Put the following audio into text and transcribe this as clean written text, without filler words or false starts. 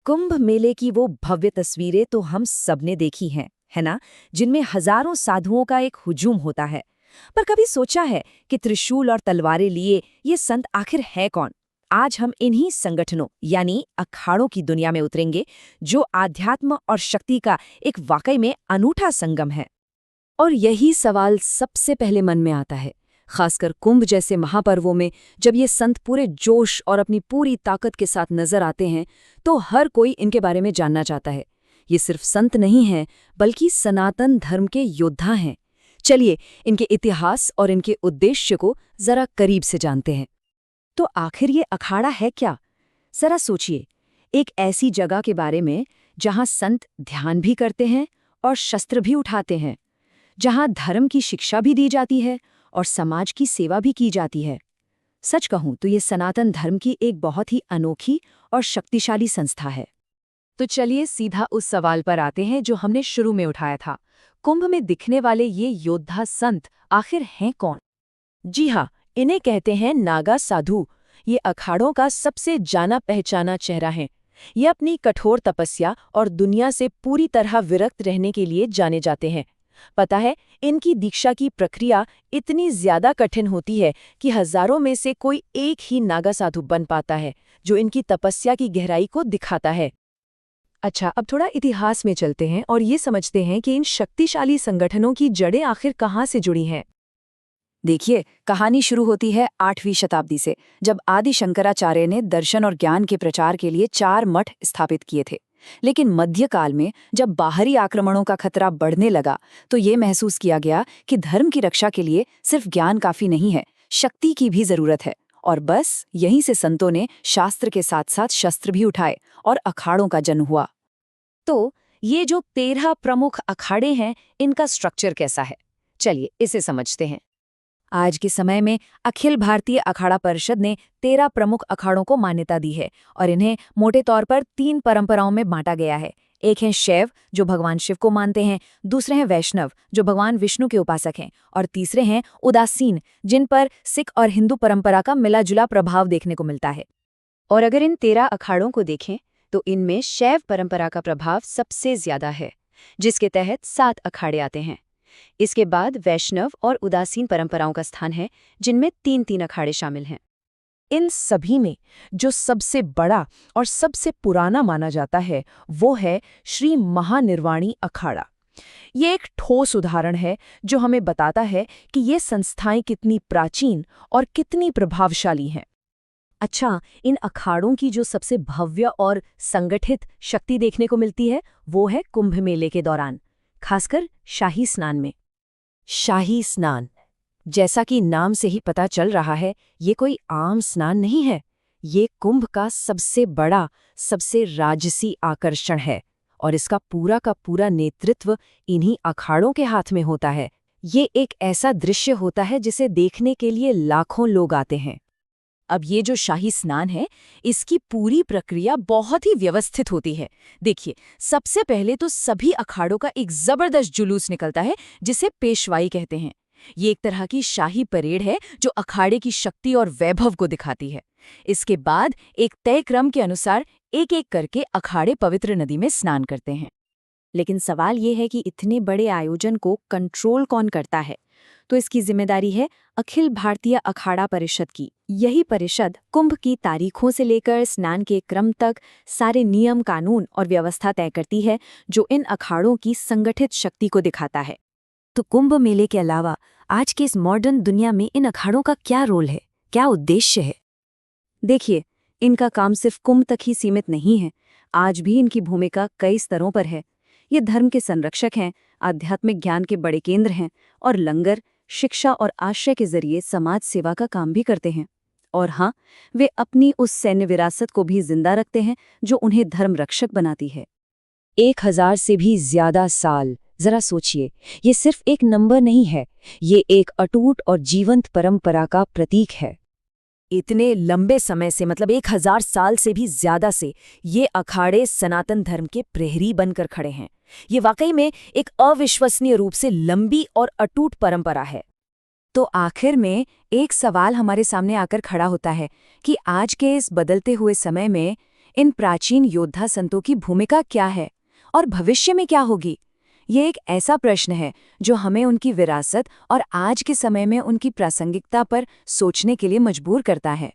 कुंभ मेले की वो भव्य तस्वीरें तो हम सबने देखी हैं, है ना? जिनमें हजारों साधुओं का एक हुजूम होता है। पर कभी सोचा है कि त्रिशूल और तलवारें लिए ये संत आखिर है कौन? आज हम इन्हीं संगठनों यानी अखाड़ों की दुनिया में उतरेंगे, जो आध्यात्म और शक्ति का एक वाकई में अनूठा संगम है। और यही सवाल सबसे पहले मन में आता है, खासकर कुंभ जैसे महापर्वों में। जब ये संत पूरे जोश और अपनी पूरी ताकत के साथ नजर आते हैं, तो हर कोई इनके बारे में जानना चाहता है। ये सिर्फ संत नहीं हैं, बल्कि सनातन धर्म के योद्धा हैं। चलिए इनके इतिहास और इनके उद्देश्य को जरा करीब से जानते हैं। तो आखिर ये अखाड़ा है क्या? जरा सोचिए, एक ऐसी जगह के बारे में जहां संत ध्यान भी करते हैं और शस्त्र भी उठाते हैं, जहां धर्म की शिक्षा भी दी जाती है और समाज की सेवा भी की जाती है। सच कहूं तो ये सनातन धर्म की एक बहुत ही अनोखी और शक्तिशाली संस्था है। तो चलिए सीधा उस सवाल पर आते हैं जो हमने शुरू में उठाया था। कुंभ में दिखने वाले ये योद्धा संत आखिर हैं कौन? जी हाँ, इन्हें कहते हैं नागा साधु। ये अखाड़ों का सबसे जाना पहचाना चेहरा है। ये अपनी कठोर तपस्या और दुनिया से पूरी तरह विरक्त रहने के लिए जाने जाते हैं। पता है, इनकी दीक्षा की प्रक्रिया इतनी ज्यादा कठिन होती है कि हजारों में से कोई एक ही नागा साधु बन पाता है, जो इनकी तपस्या की गहराई को दिखाता है। अच्छा, अब थोड़ा इतिहास में चलते हैं और ये समझते हैं कि इन शक्तिशाली संगठनों की जड़ें आखिर कहाँ से जुड़ी हैं। देखिए, कहानी शुरू होती है 8वीं शताब्दी से, जब आदि शंकराचार्य ने दर्शन और ज्ञान के प्रचार के लिए 4 मठ स्थापित किए थे। लेकिन मध्यकाल में जब बाहरी आक्रमणों का खतरा बढ़ने लगा, तो ये महसूस किया गया कि धर्म की रक्षा के लिए सिर्फ ज्ञान काफी नहीं है, शक्ति की भी जरूरत है। और बस यहीं से संतों ने शास्त्र के साथ साथ शस्त्र भी उठाए और अखाड़ों का जन्म हुआ। तो ये जो 13 प्रमुख अखाड़े हैं, इनका स्ट्रक्चर कैसा है? चलिए इसे समझते हैं। आज के समय में अखिल भारतीय अखाड़ा परिषद ने 13 प्रमुख अखाड़ों को मान्यता दी है और इन्हें मोटे तौर पर 3 परंपराओं में बांटा गया है। एक है शैव, जो भगवान शिव को मानते हैं, दूसरे हैं वैष्णव, जो भगवान विष्णु के उपासक हैं, और तीसरे हैं उदासीन, जिन पर सिख और हिंदू परंपरा का मिला-जुला प्रभाव देखने को मिलता है। और अगर इन 13 अखाड़ों को देखें तो इनमें शैव परंपरा का प्रभाव सबसे ज्यादा है, जिसके तहत 7 अखाड़े आते हैं। इसके बाद वैष्णव और उदासीन परंपराओं का स्थान है, जिनमें 3-3 अखाड़े शामिल हैं। इन सभी में जो सबसे बड़ा और सबसे पुराना माना जाता है, वो है श्री महानिर्वाणी अखाड़ा। ये एक ठोस उदाहरण है जो हमें बताता है कि ये संस्थाएं कितनी प्राचीन और कितनी प्रभावशाली हैं। अच्छा, इन अखाड़ों की जो सबसे भव्य और संगठित शक्ति देखने को मिलती है, वो है कुंभ मेले के दौरान, खासकर शाही स्नान में। शाही स्नान, जैसा कि नाम से ही पता चल रहा है, ये कोई आम स्नान नहीं है। ये कुंभ का सबसे बड़ा, सबसे राजसी आकर्षण है और इसका पूरा का पूरा नेतृत्व इन्हीं अखाड़ों के हाथ में होता है। ये एक ऐसा दृश्य होता है जिसे देखने के लिए लाखों लोग आते हैं। अब ये जो शाही स्नान है, इसकी पूरी प्रक्रिया बहुत ही व्यवस्थित होती है। देखिए, सबसे पहले तो सभी अखाड़ों का एक जबरदस्त जुलूस निकलता है, जिसे पेशवाई कहते हैं। ये एक तरह की शाही परेड है जो अखाड़े की शक्ति और वैभव को दिखाती है। इसके बाद एक तय क्रम के अनुसार एक-एक करके अखाड़े पवित्र नदी में स्नान करते हैं। लेकिन सवाल ये है कि इतने बड़े आयोजन को कंट्रोल कौन करता है? तो इसकी जिम्मेदारी है अखिल भारतीय अखाड़ा परिषद की। यही परिषद कुंभ की तारीखों से लेकर स्नान के क्रम तक सारे नियम, कानून और व्यवस्था तय करती है, जो इन अखाड़ों की संगठित शक्ति को दिखाता है। तो कुंभ मेले के अलावा आज के इस मॉडर्न दुनिया में इन अखाड़ों का क्या रोल है, क्या उद्देश्य है? देखिए, इनका काम सिर्फ कुंभ तक ही सीमित नहीं है। आज भी इनकी भूमिका कई स्तरों पर है। ये धर्म के संरक्षक हैं, आध्यात्मिक ज्ञान के बड़े केंद्र हैं और लंगर, शिक्षा और आश्रय के जरिए समाज सेवा का काम भी करते हैं। और हाँ, वे अपनी उस सैन्य विरासत को भी जिंदा रखते हैं जो उन्हें धर्म रक्षक बनाती है। 1000 से भी ज्यादा साल, जरा सोचिए, ये सिर्फ एक नंबर नहीं है, ये एक अटूट और जीवंत परंपरा का प्रतीक है। इतने लंबे समय से, मतलब 1000 साल से भी ज्यादा से, ये अखाड़े सनातन धर्म के प्रहरी बनकर खड़े हैं। ये वाकई में एक अविश्वसनीय रूप से लंबी और अटूट परंपरा है। तो आखिर में एक सवाल हमारे सामने आकर खड़ा होता है कि आज के इस बदलते हुए समय में इन प्राचीन योद्धा संतों की भूमिका क्या है और भविष्य में क्या होगी? ये एक ऐसा प्रश्न है जो हमें उनकी विरासत और आज के समय में उनकी प्रासंगिकता पर सोचने के लिए मजबूर करता है।